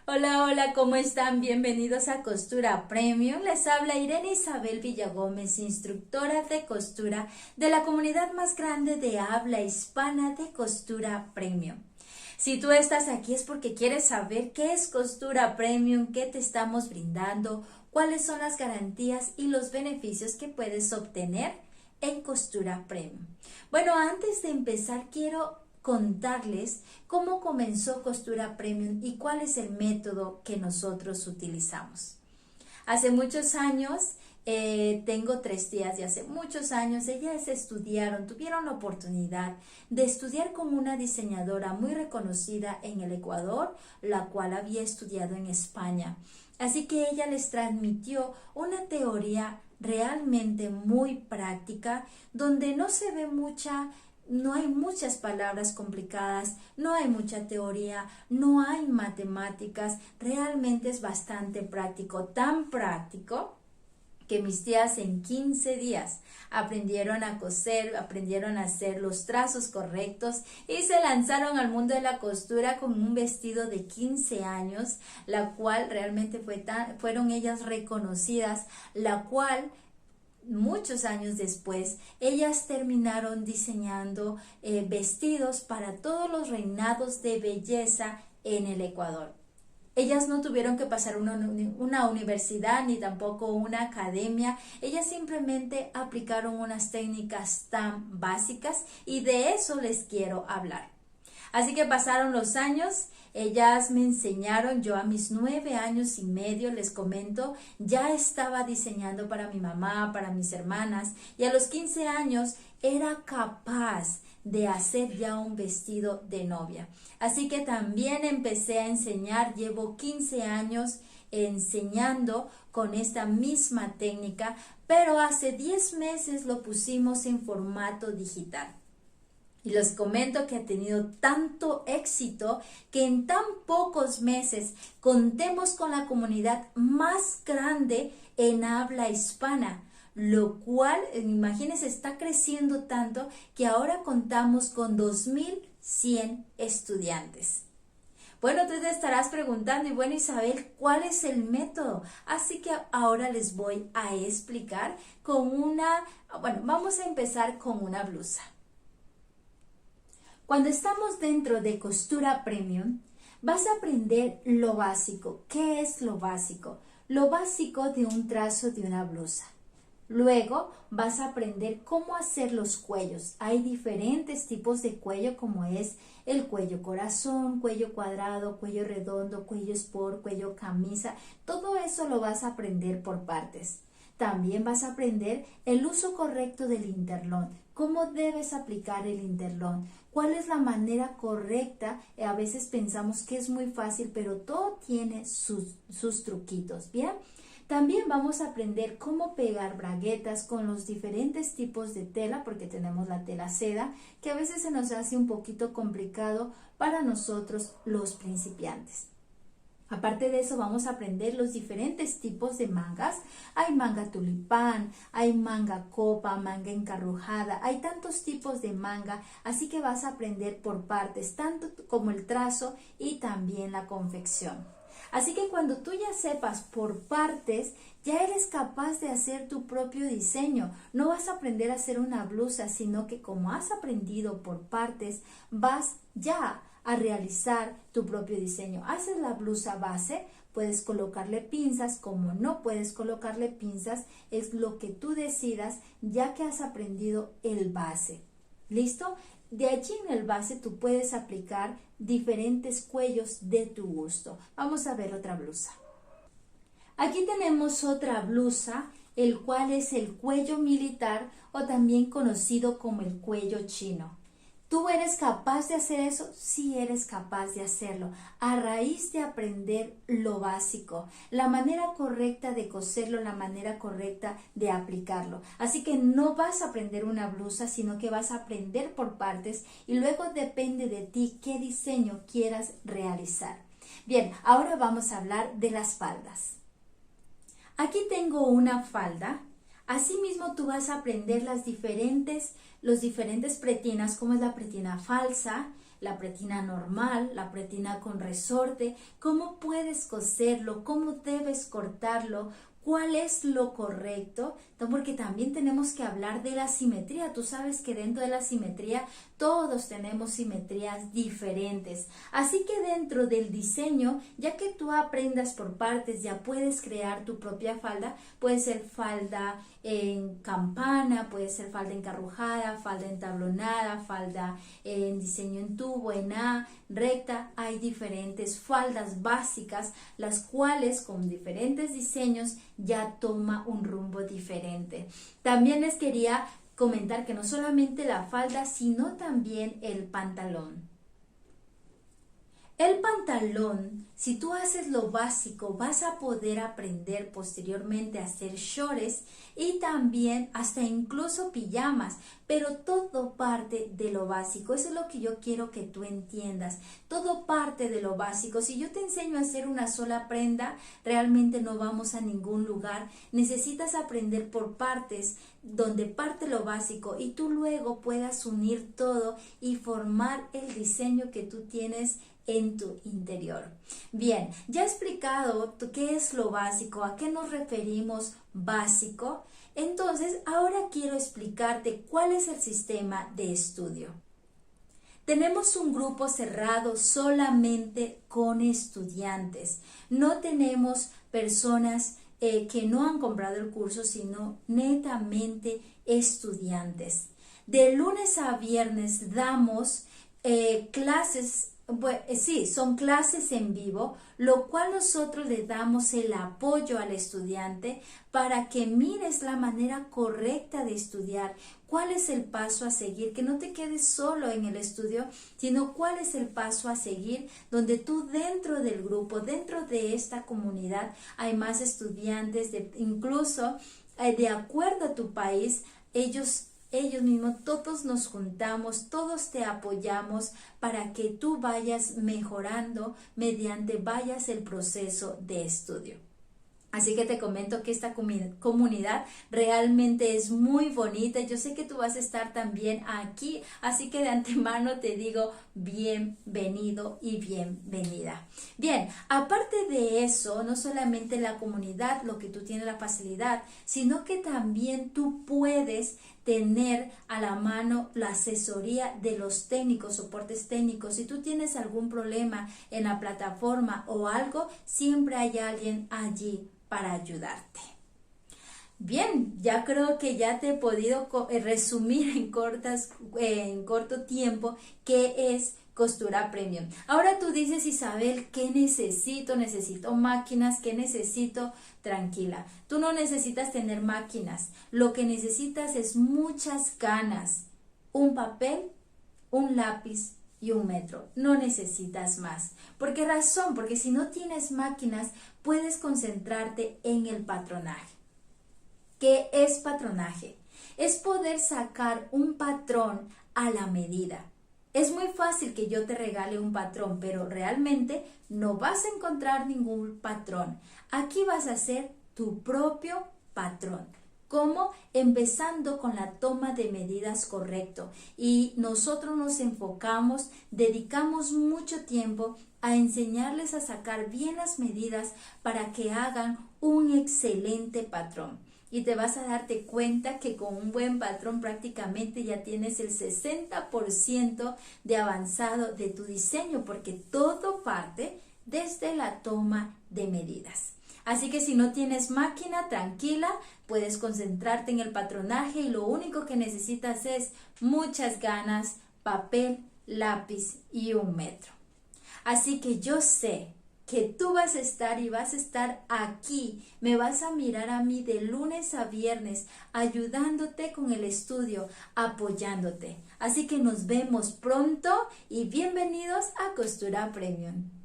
Hola, hola, ¿cómo están? Bienvenidos a Costura Premium. Les habla Irene Isabel Villagómez, instructora de costura de la comunidad más grande de habla hispana de Costura Premium. Si tú estás aquí es porque quieres saber qué es Costura Premium, qué te estamos brindando, cuáles son las garantías y los beneficios que puedes obtener en Costura Premium. Bueno, antes de empezar quiero contarles cómo comenzó Costura Premium y cuál es el método que nosotros utilizamos. Hace muchos años, tengo 3 tías de hace muchos años, ellas tuvieron la oportunidad de estudiar con una diseñadora muy reconocida en el Ecuador, la cual había estudiado en España. Así que ella les transmitió una teoría realmente muy práctica, donde no hay muchas palabras complicadas, no hay mucha teoría, no hay matemáticas, realmente es bastante práctico, tan práctico que mis tías en 15 días aprendieron a coser, aprendieron a hacer los trazos correctos y se lanzaron al mundo de la costura con un vestido de 15 años, la cual realmente fueron ellas reconocidas, la cual muchos años después, ellas terminaron diseñando vestidos para todos los reinados de belleza en el Ecuador. Ellas no tuvieron que pasar una universidad ni tampoco una academia, ellas simplemente aplicaron unas técnicas tan básicas y de eso les quiero hablar. Así que pasaron los años, ellas me enseñaron, yo a mis 9 años y medio, les comento, ya estaba diseñando para mi mamá, para mis hermanas, y a los 15 años era capaz de hacer ya un vestido de novia. Así que también empecé a enseñar, llevo 15 años enseñando con esta misma técnica, pero hace 10 meses lo pusimos en formato digital. Y les comento que ha tenido tanto éxito que en tan pocos meses contemos con la comunidad más grande en habla hispana, lo cual, imagínense, está creciendo tanto que ahora contamos con 2100 estudiantes. Bueno, tú te estarás preguntando, y bueno, Isabel, ¿cuál es el método? Así que ahora les voy a explicar vamos a empezar con una blusa. Cuando estamos dentro de Costura Premium, vas a aprender lo básico. ¿Qué es lo básico? Lo básico de un trazo de una blusa. Luego vas a aprender cómo hacer los cuellos. Hay diferentes tipos de cuello, como es el cuello corazón, cuello cuadrado, cuello redondo, cuello sport, cuello camisa. Todo eso lo vas a aprender por partes. También vas a aprender el uso correcto del interlón, cómo debes aplicar el interlón, cuál es la manera correcta. A veces pensamos que es muy fácil, pero todo tiene sus truquitos, ¿bien? También vamos a aprender cómo pegar braguetas con los diferentes tipos de tela, porque tenemos la tela seda, que a veces se nos hace un poquito complicado para nosotros los principiantes. Aparte de eso, vamos a aprender los diferentes tipos de mangas. Hay manga tulipán, hay manga copa, manga encarrujada, hay tantos tipos de manga, así que vas a aprender por partes, tanto como el trazo y también la confección. Así que cuando tú ya sepas por partes, ya eres capaz de hacer tu propio diseño. No vas a aprender a hacer una blusa, sino que como has aprendido por partes, vas ya a realizar tu propio diseño. Haces la blusa base, puedes colocarle pinzas, como no puedes colocarle pinzas, es lo que tú decidas, ya que has aprendido el base. ¿Listo? De allí en el base tú puedes aplicar diferentes cuellos de tu gusto. Vamos a ver otra blusa. Aquí tenemos otra blusa, el cual es el cuello militar o también conocido como el cuello chino. ¿Tú eres capaz de hacer eso? Sí, eres capaz de hacerlo. A raíz de aprender lo básico, la manera correcta de coserlo, la manera correcta de aplicarlo. Así que no vas a aprender una blusa, sino que vas a aprender por partes y luego depende de ti qué diseño quieras realizar. Bien, ahora vamos a hablar de las faldas. Aquí tengo una falda. Asimismo, tú vas a aprender los diferentes pretinas, como es la pretina falsa, la pretina normal, la pretina con resorte, cómo puedes coserlo, cómo debes cortarlo, cuál es lo correcto, porque también tenemos que hablar de la simetría. Tú sabes que dentro de la simetría todos tenemos simetrías diferentes. Así que dentro del diseño, ya que tú aprendas por partes, ya puedes crear tu propia falda. Puede ser falda en campana, puede ser falda encarrujada, falda entablonada, falda en diseño en tubo, en A, recta. Hay diferentes faldas básicas, las cuales con diferentes diseños ya toma un rumbo diferente. También les quería comentar que no solamente la falda, sino también el pantalón. El pantalón, si tú haces lo básico, vas a poder aprender posteriormente a hacer shorts y también hasta incluso pijamas, pero todo parte de lo básico. Eso es lo que yo quiero que tú entiendas. Todo parte de lo básico. Si yo te enseño a hacer una sola prenda, realmente no vamos a ningún lugar. Necesitas aprender por partes, donde parte lo básico y tú luego puedas unir todo y formar el diseño que tú tienes en tu interior. Bien, ya he explicado qué es lo básico, a qué nos referimos básico. Entonces, ahora quiero explicarte cuál es el sistema de estudio. Tenemos un grupo cerrado solamente con estudiantes. No tenemos personas que no han comprado el curso, sino netamente estudiantes. De lunes a viernes damos clases. Bueno, sí, son clases en vivo, lo cual nosotros le damos el apoyo al estudiante para que mires la manera correcta de estudiar, cuál es el paso a seguir, que no te quedes solo en el estudio, sino cuál es el paso a seguir, donde tú dentro del grupo, dentro de esta comunidad, hay más estudiantes, incluso de acuerdo a tu país, ellos mismos, todos nos juntamos, todos te apoyamos para que tú vayas mejorando mediante vayas el proceso de estudio. Así que te comento que esta comunidad realmente es muy bonita. Yo sé que tú vas a estar también aquí, así que de antemano te digo bienvenido y bienvenida. Bien, aparte de eso, no solamente la comunidad, lo que tú tienes la facilidad, sino que también tú puedes tener a la mano la asesoría de los técnicos, soportes técnicos. Si tú tienes algún problema en la plataforma o algo, siempre hay alguien allí para ayudarte. Bien, ya creo que ya te he podido resumir en corto tiempo qué es Costura Premium. Ahora tú dices, Isabel, ¿qué necesito? Necesito máquinas, ¿qué necesito? Tranquila, tú no necesitas tener máquinas. Lo que necesitas es muchas ganas, un papel, un lápiz y un metro. No necesitas más. ¿Por qué razón? Porque si no tienes máquinas, puedes concentrarte en el patronaje. ¿Qué es patronaje? Es poder sacar un patrón a la medida. Es muy fácil que yo te regale un patrón, pero realmente no vas a encontrar ningún patrón. Aquí vas a hacer tu propio patrón. ¿Cómo? Empezando con la toma de medidas correcto. Y nosotros nos enfocamos, dedicamos mucho tiempo a enseñarles a sacar bien las medidas para que hagan un excelente patrón. Y te vas a darte cuenta que con un buen patrón prácticamente ya tienes el 60% de avanzado de tu diseño, porque todo parte desde la toma de medidas. Así que si no tienes máquina, tranquila, puedes concentrarte en el patronaje y lo único que necesitas es muchas ganas, papel, lápiz y un metro. Así que yo sé que tú vas a estar y vas a estar aquí, me vas a mirar a mí de lunes a viernes, ayudándote con el estudio, apoyándote. Así que nos vemos pronto y bienvenidos a Costura Premium.